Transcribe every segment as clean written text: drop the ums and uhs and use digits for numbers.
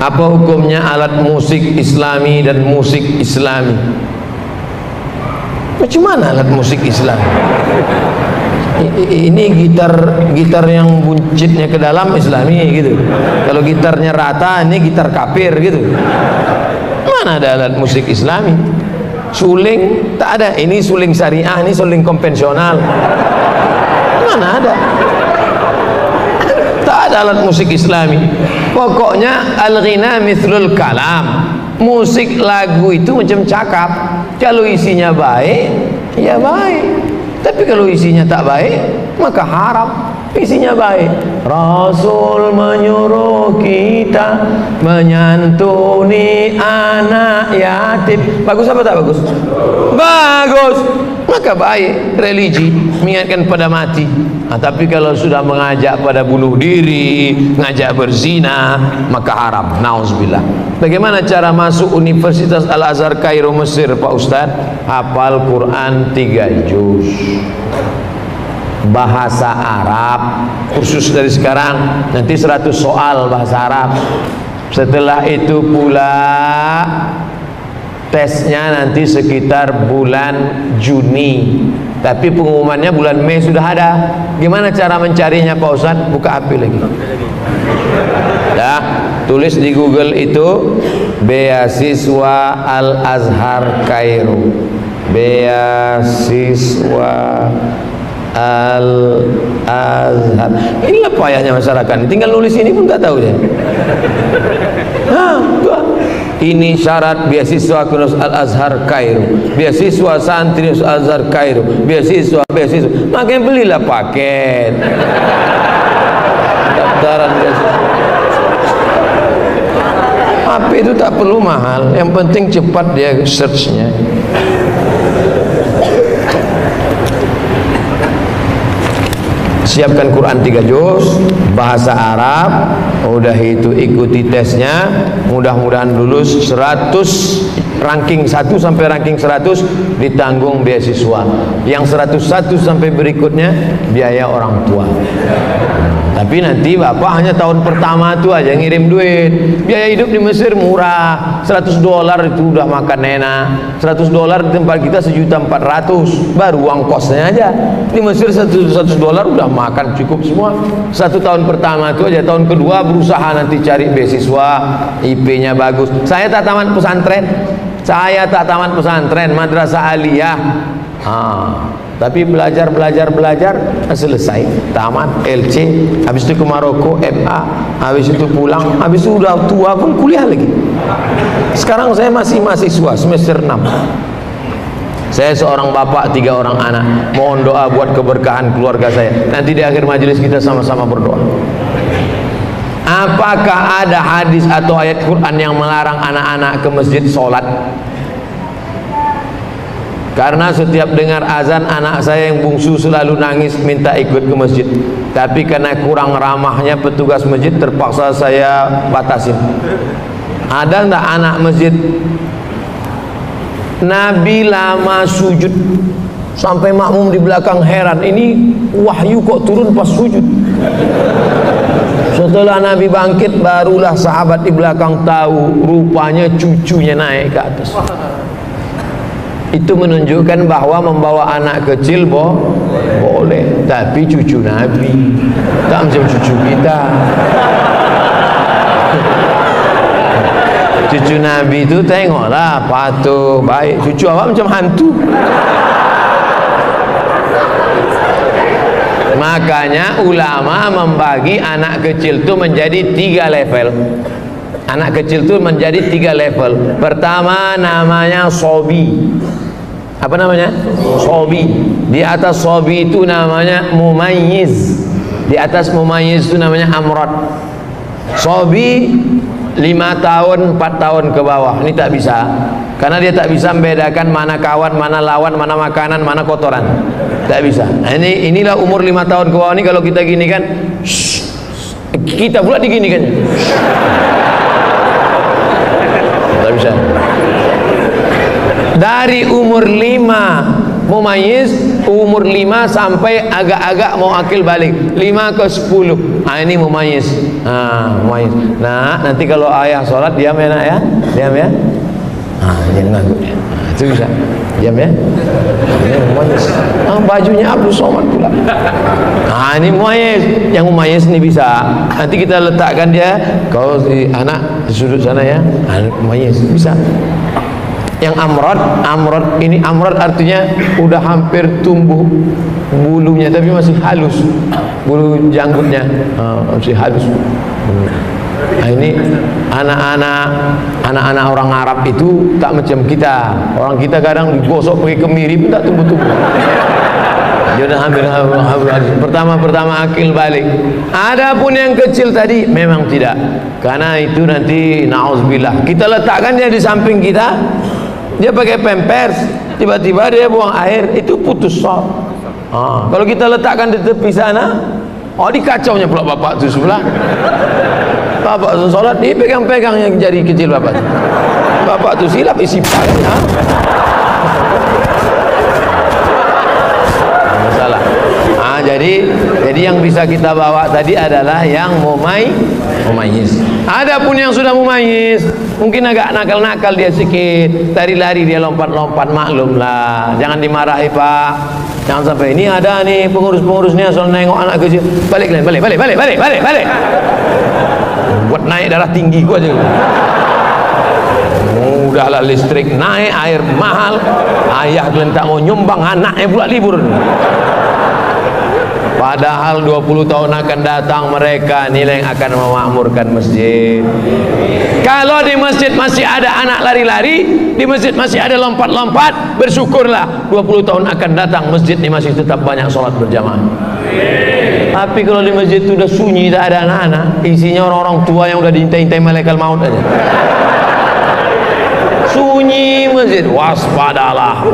Apa hukumnya alat musik islami dan musik islami? Macam mana alat musik islami? Ini gitar yang buncitnya ke dalam islami gitu. Kalau gitarnya rata, ini gitar kafir gitu. Mana ada alat musik islami? Suling tak ada. Ini suling syariah, ini suling konvensional. Mana ada? Tak ada alat musik islami. Pokoknya al-ghina mithlul kalam. Musik lagu itu macam cakap. Kalau isinya baik, ya baik. Tapi kalau isinya tak baik, maka haram. Isinya baik. Rasul menyuruh kita menyantuni anak yatim. Bagus apa tak bagus? Bagus. Maka baik religi, mengingatkan pada mati. Nah, tapi kalau sudah mengajak pada bunuh diri, ngajak berzina, maka haram. Nauzubillah. Bagaimana cara masuk Universitas Al-Azhar Kairo Mesir, Pak Ustaz? Hafal Quran 3 juz, bahasa Arab, kursus dari sekarang, nanti 100 soal bahasa Arab. Setelah itu pula tesnya nanti sekitar bulan Juni, tapi pengumumannya bulan Mei sudah ada. Gimana cara mencarinya Pak Ustaz? Buka HP lagi ya, tulis di Google itu beasiswa Al-Azhar Kairo, beasiswa Al-Azhar. Inilah payahnya masyarakat, tinggal nulis ini pun tak tahu dia. Ini syarat beasiswa Al-Azhar Kairo, beasiswa santri Al-Azhar Kairo, beasiswa. Makanya belilah paket daftaran beasiswa. HP itu tak perlu mahal, yang penting cepat dia searchnya. Siapkan Quran 3 juz, bahasa Arab, udah itu ikuti tesnya, mudah-mudahan lulus. 100 ranking 1 sampai ranking 100 ditanggung beasiswa. Yang 101 sampai berikutnya biaya orang tua. Tapi nanti bapak hanya tahun pertama itu aja ngirim duit. Biaya hidup di Mesir murah, $100 itu udah makan enak. $100 di tempat kita 1.400.000, baru uang kosnya aja. Di Mesir $100 udah makan cukup semua. 1 tahun pertama itu aja. Tahun kedua berusaha nanti cari beasiswa, IP-nya bagus. Saya tak tamat pesantren, madrasah aliyah. Tapi belajar selesai, tamat LC, habis itu ke Maroko MA, habis itu pulang, habis itu udah tua pun kuliah lagi. Sekarang saya masih mahasiswa semester 6. Saya seorang bapak, 3 orang anak. Mohon doa buat keberkahan keluarga saya. Nanti di akhir majelis kita sama-sama berdoa. Apakah ada hadis atau ayat Quran yang melarang anak-anak ke masjid sholat? Karena setiap dengar azan, anak saya yang bungsu selalu nangis minta ikut ke masjid. Tapi karena kurang ramahnya petugas masjid, terpaksa saya batasin. Ada enggak anak masjid? Nabi lama sujud sampai makmum di belakang heran, ini wahyu kok turun pas sujud. Setelah Nabi bangkit, barulah sahabat di belakang tahu, rupanya cucunya naik ke atas. Itu menunjukkan bahwa membawa anak kecil boleh, tapi cucu Nabi, tak macam cucu kita. Cucu Nabi itu tengoklah patuh, baik. Cucu awak macam hantu. Makanya ulama membagi anak kecil itu menjadi 3 level. Anak kecil itu menjadi 3 level. Pertama namanya sobi. Apa namanya? Sobi. Di atas sobi itu namanya mumayyiz. Di atas mumayyiz itu namanya amrod. Sobi 5 tahun, 4 tahun ke bawah. Ini tak bisa, karena dia tak bisa membedakan mana kawan, mana lawan, mana makanan, mana kotoran. Tak bisa. Nah, inilah umur 5 tahun ke bawah ini. Kalau kita gini kan, kita pula diginikan. Tak bisa. Dari umur 5 mumayyiz umur 5 sampai agak-agak mau akil balik, 5 ke 10. Nah, ini mumayyiz. Mumayyiz. Nah, nanti kalau ayah sholat diam ya nak ya, diam ya. Jangan nganggur ya. Itu bisa. Diam ya. Ini mumayyiz. Bajunya Abdul Somad pula. Ini mumayyiz. Yang mumayyiz ini bisa. Nanti kita letakkan dia, kalau si anak di sudut sana ya. Mumayyiz bisa. Yang amrod ini, amrod artinya udah hampir tumbuh bulunya tapi masih halus, bulu janggutnya masih halus. Nah, ini anak-anak orang Arab itu tak macam kita. Orang kita kadang digosok pakai kemiri pun tak tumbuh-tumbuh. Dia udah hampir pertama akil balik. Adapun yang kecil tadi memang tidak, karena itu nanti na'udzubillah kita letakkan dia di samping kita, dia pakai pampers, tiba-tiba dia buang air, itu putus sholat. Kalau kita letakkan di tepi sana, dikacaunya pula bapak tu sebelah. Bapak tu sholat, dia pegang-pegang yang jari kecil bapak tu. Bapak tu silap isi palanya. Masalah. Jadi yang bisa kita bawa tadi adalah yang mumayyiz. Adapun yang sudah mumayyiz, mungkin agak nakal-nakal dia sikit, lari-lari dia lompat-lompat, maklum lah, jangan dimarahi pak. Jangan sampai ini ada nih pengurus-pengurusnya soal nengok anak kecil, balik buat naik darah tinggi gua aja. Udahlah listrik naik, air mahal, ayah kalian tak mau nyumbang, anaknya pula libur. Padahal 20 tahun akan datang mereka nilai yang akan memakmurkan masjid. Kalau di masjid masih ada anak lari-lari, di masjid masih ada lompat-lompat, bersyukurlah 20 tahun akan datang masjid ini masih tetap banyak sholat berjamaah. Tapi kalau di masjid itu sudah sunyi, tak ada anak-anak, isinya orang-orang tua yang sudah diintai-intai malaikat maut aja. Sunyi masjid, waspadalah.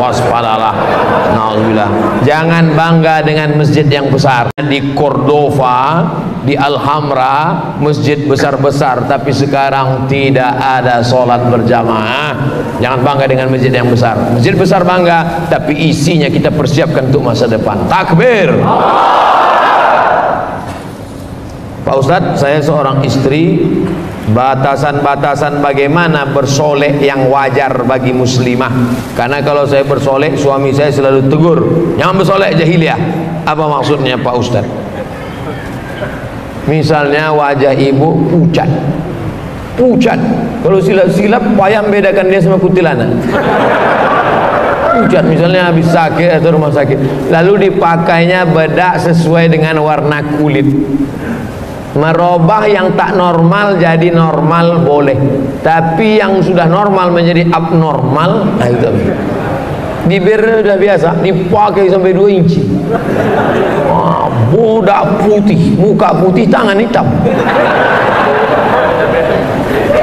Nauzubillah. Jangan bangga dengan masjid yang besar. Di Cordova, di Alhambra, masjid besar-besar, tapi sekarang tidak ada sholat berjamaah. Jangan bangga dengan masjid yang besar. Masjid besar bangga, tapi isinya kita persiapkan untuk masa depan. Takbir. Pak Ustadz, saya seorang istri, batasan-batasan bagaimana bersolek yang wajar bagi muslimah. Karena kalau saya bersolek, suami saya selalu tegur, jangan bersolek jahiliyah. Apa maksudnya Pak Ustadz? Misalnya wajah ibu pucat, kalau silap-silap payah membedakan dia sama kuntilanak. Pucat misalnya habis sakit atau rumah sakit, lalu dipakainya bedak sesuai dengan warna kulit. Merubah yang tak normal jadi normal boleh, tapi yang sudah normal menjadi abnormal, itu. Bibir sudah biasa dipakai sampai 2 inci. Budak putih, muka putih, tangan hitam.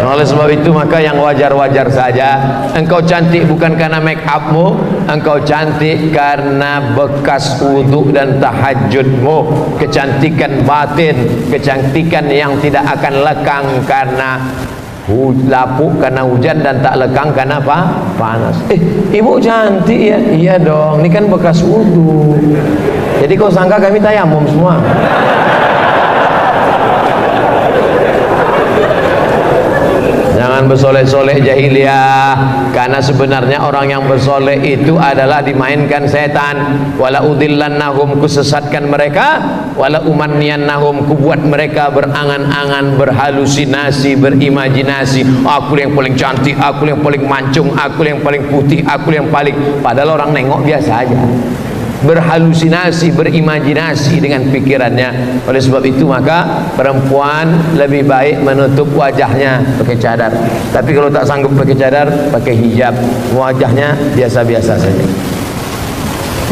Oleh sebab itu maka yang wajar-wajar saja. Engkau cantik bukan karena make upmu, engkau cantik karena bekas wudhu dan tahajudmu. Kecantikan batin, kecantikan yang tidak akan lekang karena lapuk karena hujan dan tak lekang karena apa? Panas. Ibu cantik ya? Iya dong, ini kan bekas wudhu. Jadi kau sangka kami tayamum semua? Jangan bersolek-solek jahiliyah, karena sebenarnya orang yang bersolek itu adalah dimainkan setan. Wala udillannahum, kusesatkan mereka, wala umanniyannahum, kubuat mereka berangan-angan, berhalusinasi, berimajinasi. Aku yang paling cantik, aku yang paling mancung, aku yang paling putih, aku yang paling, padahal orang nengok biasa aja. Berhalusinasi, berimajinasi dengan pikirannya. Oleh sebab itu maka perempuan lebih baik menutup wajahnya pakai cadar. Tapi kalau tak sanggup pakai cadar, pakai hijab, wajahnya biasa-biasa saja.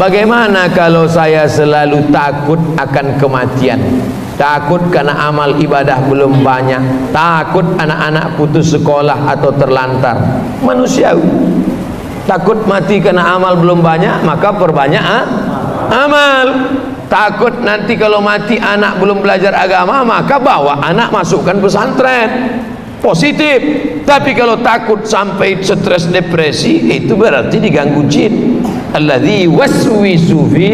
Bagaimana kalau saya selalu takut akan kematian? Takut karena amal ibadah belum banyak, takut anak-anak putus sekolah atau terlantar. Manusiawi. Takut mati karena amal belum banyak, maka perbanyak amal. Takut nanti kalau mati anak belum belajar agama, maka bawa anak masukkan pesantren. Positif. Tapi kalau takut sampai stres depresi, itu berarti diganggu jin. alladzi waswisu fi.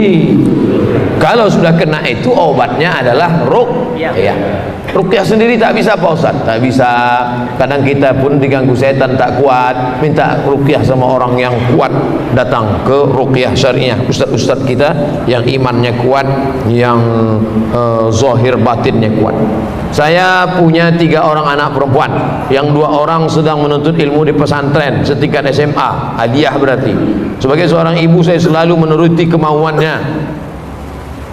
Kalau sudah kena itu obatnya adalah ruqyah. Ruqyah sendiri tak bisa Pak Ustaz, tak bisa. Kadang kita pun diganggu setan tak kuat, minta ruqyah sama orang yang kuat, datang ke ruqyah syariah, ustaz-ustaz kita yang imannya kuat, yang zahir batinnya kuat. Saya punya 3 orang anak perempuan, yang 2 orang sedang menuntut ilmu di pesantren setingkat SMA, hadiah berarti. Sebagai seorang ibu saya selalu menuruti kemauannya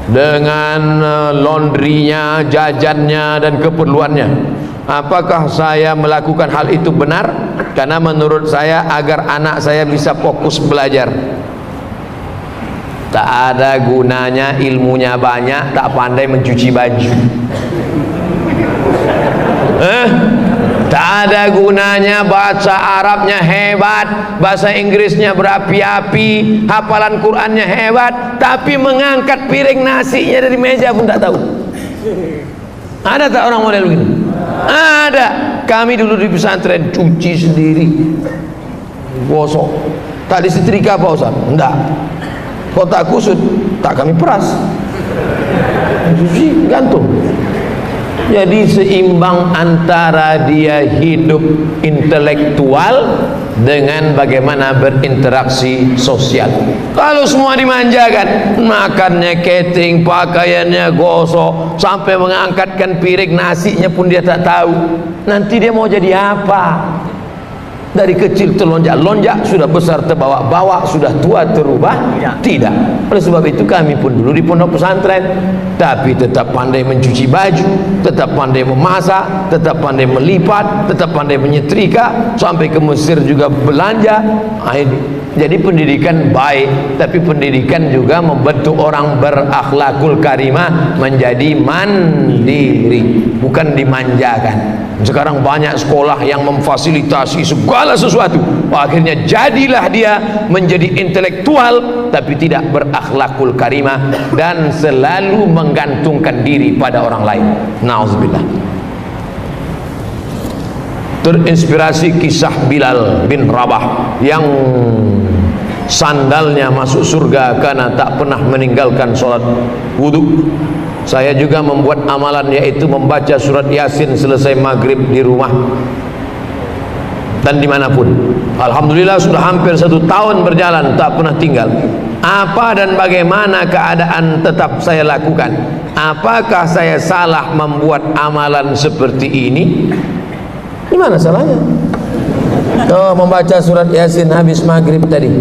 dengan laundrynya, jajannya dan keperluannya. Apakah saya melakukan hal itu benar? Karena menurut saya agar anak saya bisa fokus belajar. Tak ada gunanya ilmunya banyak, tak pandai mencuci baju. Tak ada gunanya bahasa Arabnya hebat, bahasa Inggrisnya berapi-api, hafalan Qurannya hebat, tapi mengangkat piring nasinya dari meja pun tak tahu. Ada tak orang model begini? Ada. Kami dulu di pesantren cuci sendiri, gosok, tak disetrika Pak Ustaz? Enggak. Kotak kusut tak kami peras, cuci gantung. Jadi seimbang antara dia hidup intelektual dengan bagaimana berinteraksi sosial. Kalau semua dimanjakan, makannya catering, pakaiannya gosok, sampai mengangkatkan piring nasinya pun dia tak tahu, nanti dia mau jadi apa? Dari kecil terlonjak-lonjak, sudah besar terbawa-bawa, sudah tua terubah tidak. Oleh sebab itu kami pun dulu di pondok pesantren, tapi tetap pandai mencuci baju, tetap pandai memasak, tetap pandai melipat, tetap pandai menyetrika, sampai ke Mesir juga belanja. Jadi pendidikan baik, tapi pendidikan juga membentuk orang berakhlakul karimah menjadi mandiri, bukan dimanjakan. Sekarang banyak sekolah yang memfasilitasi segala sesuatu, akhirnya jadilah dia menjadi intelektual tapi tidak berakhlakul karimah dan selalu menggantungkan diri pada orang lain. Nauzubillah. Terinspirasi kisah Bilal bin Rabah yang sandalnya masuk surga karena tak pernah meninggalkan sholat wudhu. Saya juga membuat amalan, yaitu membaca surat Yasin selesai maghrib di rumah dan dimanapun. Alhamdulillah sudah hampir 1 tahun berjalan, tak pernah tinggal. Apa dan bagaimana keadaan tetap saya lakukan? Apakah saya salah membuat amalan seperti ini? Di mana salahnya? Membaca surat Yasin habis maghrib tadi.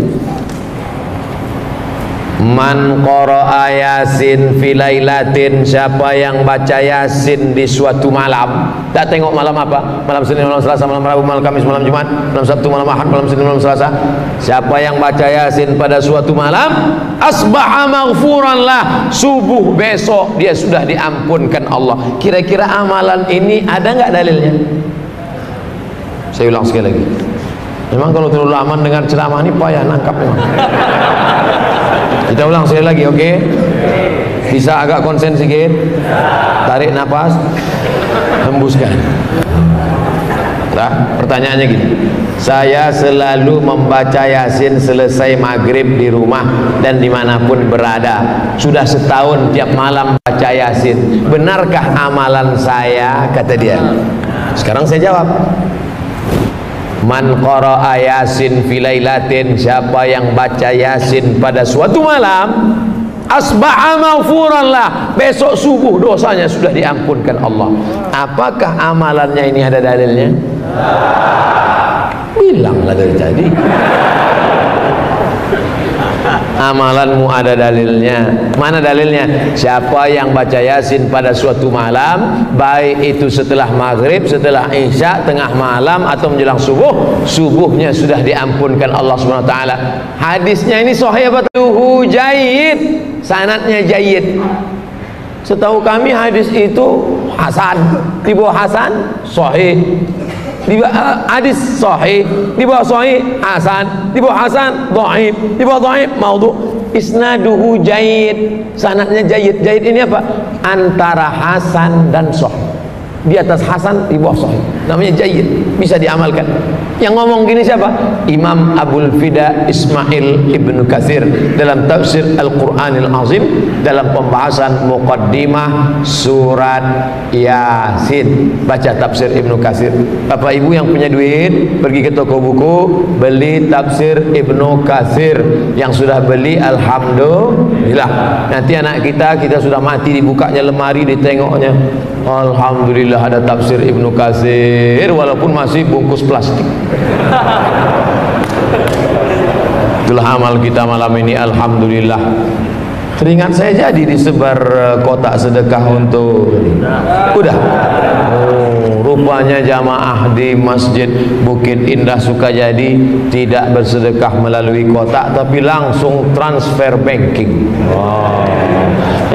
Man qara'a Yasin fi lailatin, siapa yang baca Yasin di suatu malam. Tak tengok malam apa, malam Senin, malam Selasa, malam Rabu, malam Kamis, malam Jumat, malam Sabtu, malam Ahad, malam Senin, malam Selasa. Siapa yang baca Yasin pada suatu malam, asbaha maghfuran lah, subuh besok dia sudah diampunkan Allah. Kira-kira amalan ini ada enggak dalilnya? Saya ulang sekali lagi. Memang kalau terlalu lama dengar ceramah ini payah nangkap memang. Kita ulang sekali lagi, oke? Bisa agak konsen sedikit? Tarik nafas, hembuskan. Nah, pertanyaannya gini. Saya selalu membaca Yasin selesai maghrib di rumah dan dimanapun berada. Sudah 1 tahun tiap malam baca Yasin. Benarkah amalan saya? Kata dia. Sekarang saya jawab. Man qara'a Yasin fi lailatin, siapa yang baca Yasin pada suatu malam, asbaha maghfuran lah, besok subuh dosanya sudah diampunkan Allah. Apakah amalannya ini ada dalilnya? Bilanglah dari tadi. Amalanmu ada dalilnya. Mana dalilnya? Siapa yang baca Yasin pada suatu malam, baik itu setelah maghrib, setelah isya, tengah malam atau menjelang subuh, subuhnya sudah diampunkan Allah Subhanahu wa taala. Hadisnya ini sahih apa? Tuhu jayyid, sanadnya jayyid. Setahu kami hadis itu hasan. Di bawah hasan sahih, di bawah hadis sahih, di bawah sahih hasan, di bawah hasan dhaif, di bawah dhaif maudhu. Isnaduhu jayyid, sanadnya jayyid. Jayyid ini apa? Antara hasan dan sahih. Di atas hasan, di bawah sahih. Namanya jayyid, bisa diamalkan. Yang ngomong gini siapa? Imam Abul Fida Ismail Ibnu Katsir dalam tafsir Al-Qur'anil Azim, dalam pembahasan muqaddimah surat Yasin. Baca tafsir Ibnu Katsir. Bapak Ibu yang punya duit, pergi ke toko buku, beli tafsir Ibnu Katsir. Yang sudah beli, alhamdulillah. Nanti anak kita sudah mati, dibukanya lemari, ditengoknya, alhamdulillah ada tafsir Ibnu Katsir, walaupun masih bungkus plastik. Itulah amal kita malam ini, alhamdulillah. Keringat saya jadi disebar kotak sedekah untuk udah. Rupanya jamaah di Masjid Bukit Indah Sukajadi tidak bersedekah melalui kotak, tapi langsung transfer banking.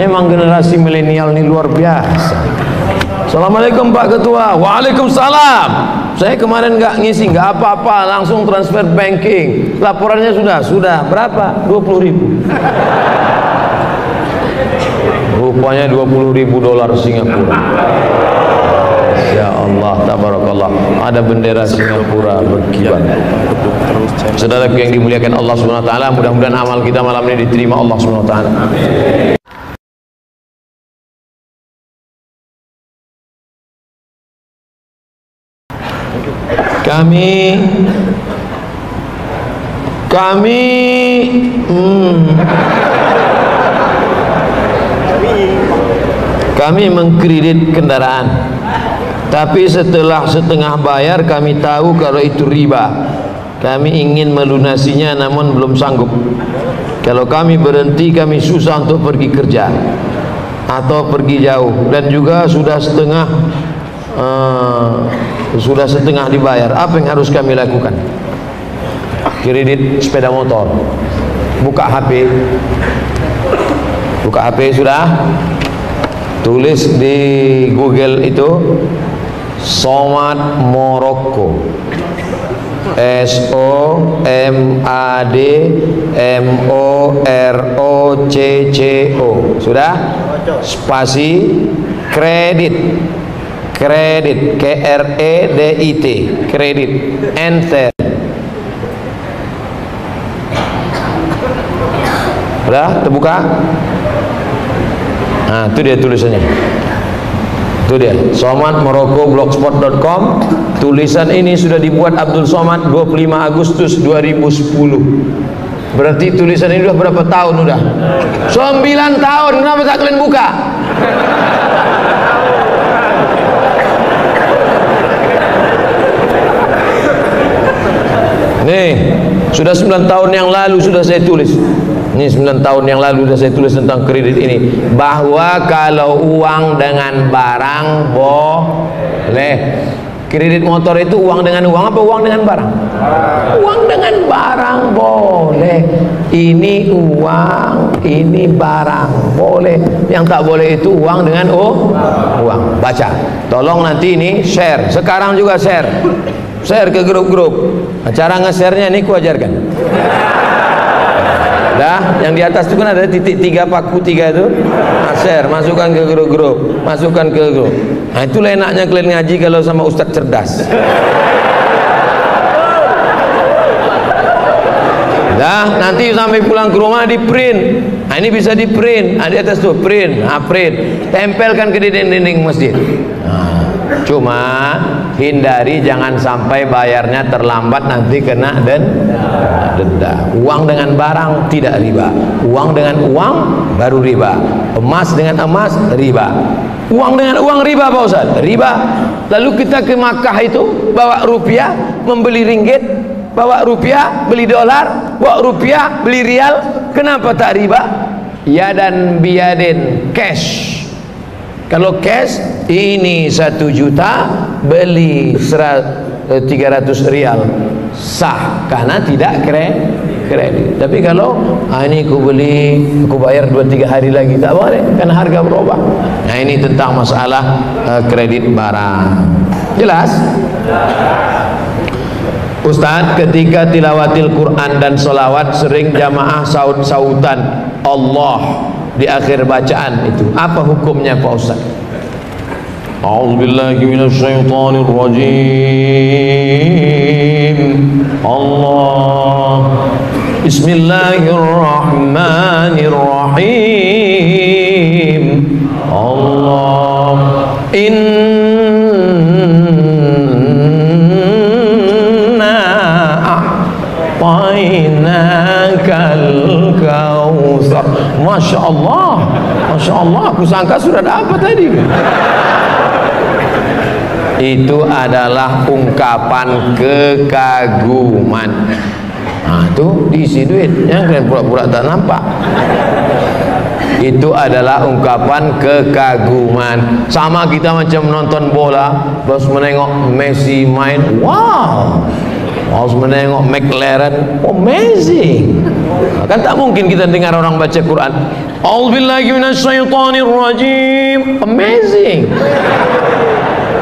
Emang generasi milenial ini luar biasa. Assalamualaikum Pak Ketua. Waalaikumsalam. Saya kemarin nggak ngisi, nggak apa-apa, langsung transfer banking. Laporannya sudah berapa? 20.000. Rupanya 20.000 dolar Singapura. Ya Allah, tabarakallah, ada bendera Singapura berkibar. Saudaraku yang dimuliakan Allah Subhanahu wa taala, mudah-mudahan amal kita malam ini diterima Allah Subhanahu wa taala. Kami mengkredit kendaraan, tapi setelah setengah bayar kami tahu kalau itu riba. Kami ingin melunasinya namun belum sanggup. Kalau kami berhenti, kami susah untuk pergi kerja atau pergi jauh, dan juga sudah setengah dibayar. Apa yang harus kami lakukan? Kredit sepeda motor, buka HP sudah, tulis di Google itu Somad Morocco, SOMADMOROCCO, sudah, spasi kredit KREDIT, kredit, enter. Udah terbuka? Nah, itu dia tulisannya. Itu dia, somadmorocco.blogspot.com. Tulisan ini sudah dibuat Abdul Somad 25 Agustus 2010. Berarti tulisan ini udah berapa tahun udah? 9 tahun. Kenapa tak kalian buka? Nih, sudah 9 tahun yang lalu sudah saya tulis. Ini 9 tahun yang lalu sudah saya tulis tentang kredit ini, bahwa kalau uang dengan barang boleh. Kredit motor itu uang dengan uang apa uang dengan barang? Uang dengan barang boleh. Ini uang, ini barang boleh. Yang tak boleh itu uang dengan uang. Baca. Tolong nanti ini share. Sekarang juga share. Share ke grup-grup. Cara nge-share-nya ini ku ajarkan. Dah, yang di atas itu kan ada titik 3 paku 3 itu. Nah, share, masukkan ke grup-grup, masukkan ke grup. Nah, itulah enaknya kalian ngaji kalau sama ustadz cerdas. Dah, nanti sampai pulang ke rumah di print. Nah, ini bisa di print. Nah, di atas tuh print, print. Tempelkan ke dinding-dinding masjid. Nah, cuma hindari jangan sampai bayarnya terlambat, nanti kena denda. Uang dengan barang tidak riba, uang dengan uang baru riba, emas dengan emas riba, uang dengan uang riba Pak Ustaz, riba. Lalu kita ke Makkah itu bawa rupiah membeli ringgit, bawa rupiah beli dolar, bawa rupiah beli rial, kenapa tak riba? Ya dan biadin, cash. Kalau cash ini 1 juta beli 300 rial sah karena tidak kredit. Tapi kalau ini aku beli, aku bayar 2-3 hari lagi, tak boleh karena harga berubah. Nah, ini tentang masalah kredit barang. Jelas? Ustaz, ketika tilawatil Quran dan salawat sering jamaah saut-sautan Allah di akhir bacaan itu, apa hukumnya Pak Ustaz? A'udzubillahi minasyaitonir rajim. Bismillahirrahmanirrahim. Allah inna a'tainakal kautsar. Masya Allah, Masya Allah, aku sangka sudah dapat tadi. Itu adalah ungkapan kekaguman. Nah, itu diisi duit, yang kalian pura-pura tak nampak. Itu adalah ungkapan kekaguman. Sama kita macam nonton bola, terus menengok Messi main, wow. Terus menengok McLaren, amazing. Kan tak mungkin kita dengar orang baca Quran, A'udzubillahi minasyaitonirrajim, amazing.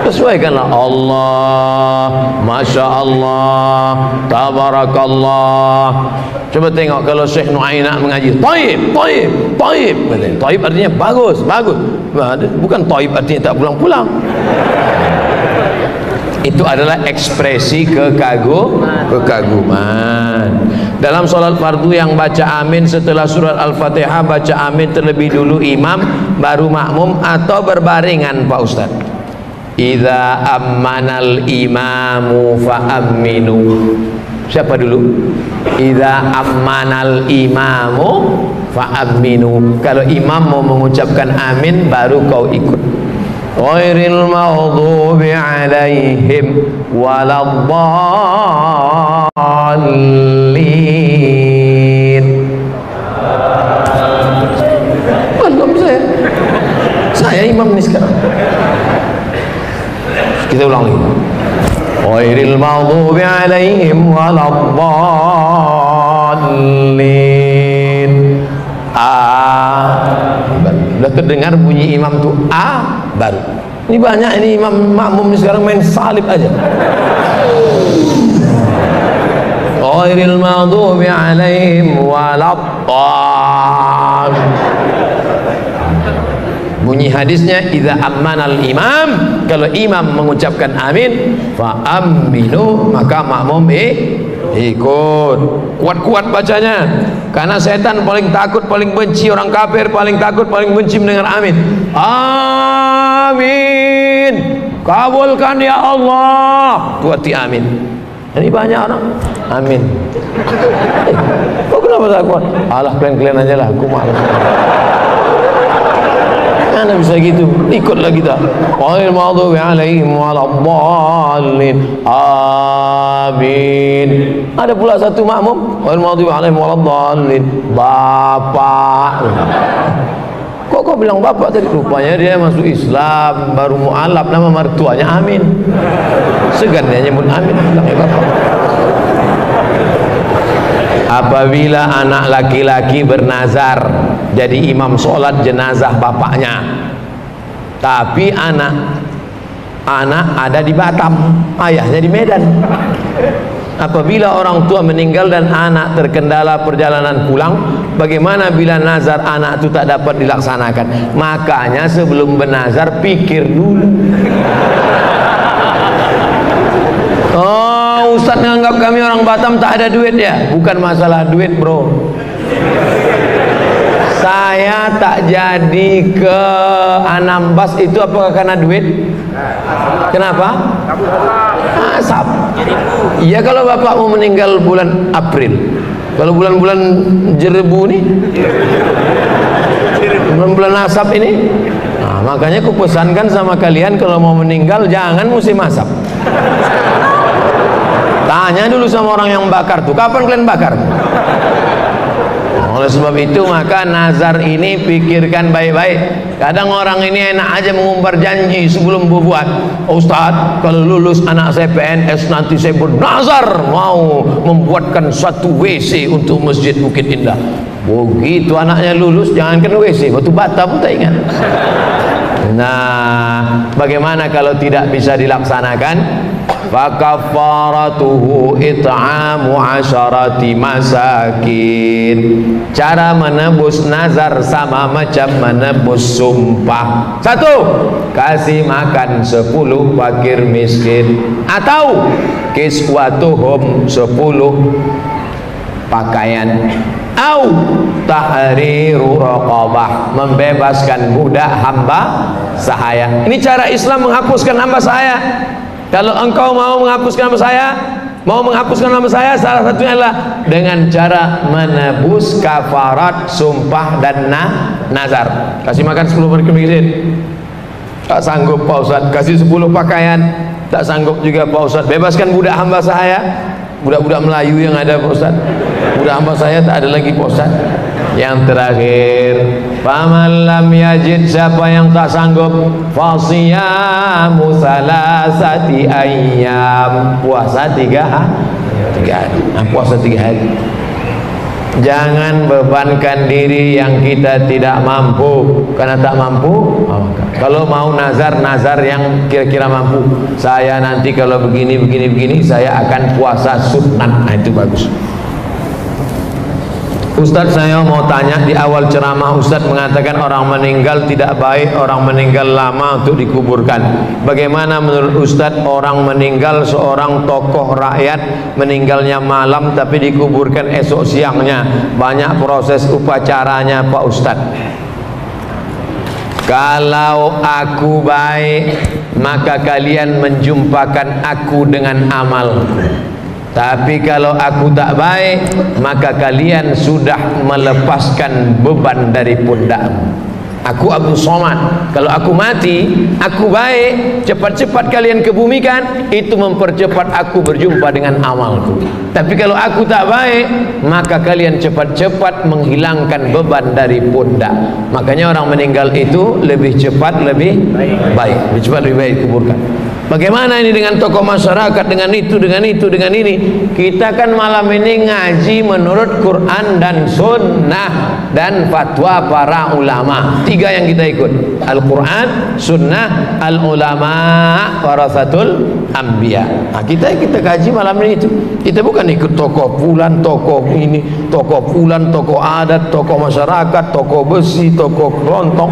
Sesuaikanlah Allah, Masya Allah, Tabarakallah. Coba tengok kalau Syekh Nu'aina mengaji, Taib, Taib, Taib. Taib artinya bagus, bagus. Bukan Taib artinya tak pulang-pulang. Itu adalah ekspresi kekaguman. Dalam sholat fardu yang baca amin setelah surat Al-Fatihah, baca amin terlebih dulu imam, baru makmum, atau berbaringan Pak Ustaz? Idza ammanal imamu fa'aminu. Siapa dulu? Idza ammanal imamu fa'aminu. Kalau imam mau mengucapkan amin, baru kau ikut. Ghairil maghdubi alaihim waladdallin. Belum saya imam ini sekarang. Kita ulang lagi. Ghairil maghdubi alaihim waladdallin. Sudah terdengar bunyi imam tu baru. Ini banyak ini imam makmum sekarang main salib aja. Ghairil maghdubi alaihim waladdallin. Bunyi hadisnya idza ammanal imam, kalau imam mengucapkan amin, fa aminu, maka makmum ikut. Kuat-kuat bacanya, karena setan paling takut, paling benci, orang kafir paling takut, paling benci mendengar amin. Amin, kabulkan ya Allah, tu arti amin. Ini banyak orang amin. Kok kenapa tak kuat? Alah, kalian aja lah, aku malas. Mana bisa gitu? Ikutlah kita. Ghairil maghdubi alaihim waladdallin. Amin. Ada pula satu makmum, ghairil maghdubi alaihim waladdallin. Bapak. Kok kau bilang bapak tadi? Rupanya dia masuk Islam, baru mu'alaf, nama mertuanya Amin. Segan dia nyebut Amin, bilangnya bapak. Apabila anak laki-laki bernazar jadi imam sholat jenazah bapaknya, tapi anak ada di Batam, ayahnya di Medan. Apabila orang tua meninggal dan anak terkendala perjalanan pulang, bagaimana bila nazar anak itu tak dapat dilaksanakan? Makanya sebelum bernazar pikir dulu. Oh, Ustaz menganggap kami orang Batam tak ada duit ya? Bukan masalah duit, bro. Saya tak jadi ke Anambas itu apakah karena duit? Kenapa? Asap. Iya, kalau bapak mau meninggal bulan April. Kalau bulan-bulan Jerebu nih, bulan-bulan asap ini, nah, makanya aku pesankan sama kalian kalau mau meninggal jangan musim asap. Tanya dulu sama orang yang bakar tuh, kapan kalian bakar? Oleh sebab itu maka nazar ini pikirkan baik-baik. Kadang orang ini enak aja mengumbar janji sebelum berbuat. Ustaz, kalau lulus anak saya PNS nanti saya bernazar mau membuatkan satu WC untuk Masjid Bukit Indah. Begitu anaknya lulus, jangankan WC, batu bata pun tak ingat. Nah, bagaimana kalau tidak bisa dilaksanakan? Fakafaratuhu it'amu asyarati masakin. Cara menebus nazar sama macam menebus sumpah. 1. Kasih makan 10 fakir miskin, atau kiswatuhum 10 pakaian, au tahriru raqabah, membebaskan budak hamba sahaya. Ini cara Islam menghapuskan hamba sahaya. Kalau engkau mau menghapuskan hamba sahaya, salah satunya adalah dengan cara menebus kafarat sumpah dan nazar. Kasih makan 10 miskin, tak sanggup Pak Ustaz. Kasih 10 pakaian, tak sanggup juga Pak Ustaz. Bebaskan budak hamba saya, budak-budak Melayu yang ada Pak Ustaz. Budak hamba saya tak ada lagi Pak Ustaz. Yang terakhir, faman lam yajid, siapa yang tak sanggup, fasiyamu salasati ayyam, puasa 3 hari. Puasa 3 hari. Jangan bebankan diri yang kita tidak mampu. Karena tak mampu, kalau mau nazar yang kira-kira mampu. Saya nanti kalau begini saya akan puasa sunat. Nah, itu bagus. Ustadz, saya mau tanya, di awal ceramah Ustadz mengatakan orang meninggal tidak baik, orang meninggal lama untuk dikuburkan. Bagaimana menurut Ustadz orang meninggal, seorang tokoh rakyat meninggalnya malam tapi dikuburkan esok siangnya, banyak proses upacaranya Pak Ustadz. Kalau aku baik, maka kalian menjumpakan aku dengan amal. Tapi kalau aku tak baik, maka kalian sudah melepaskan beban dari pundakmu. Aku Abdul Somad, kalau aku mati, aku baik, cepat-cepat kalian kebumikan, itu mempercepat aku berjumpa dengan amalku. Tapi kalau aku tak baik, maka kalian cepat-cepat menghilangkan beban dari pundak. Makanya orang meninggal itu lebih cepat, lebih baik, lebih cepat, lebih baik kuburkan. Bagaimana ini dengan tokoh masyarakat, dengan itu, dengan ini? Kita kan malam ini ngaji menurut Quran dan Sunnah dan fatwa para ulama. 3 yang kita ikut: Al-Quran, Sunnah, Al-Ulama, Warasatul Anbiya. Nah, kita kaji malam ini itu. Kita bukan ikut tokoh fulan, tokoh ini, tokoh fulan, tokoh adat, tokoh masyarakat, tokoh besi, tokoh kelontong.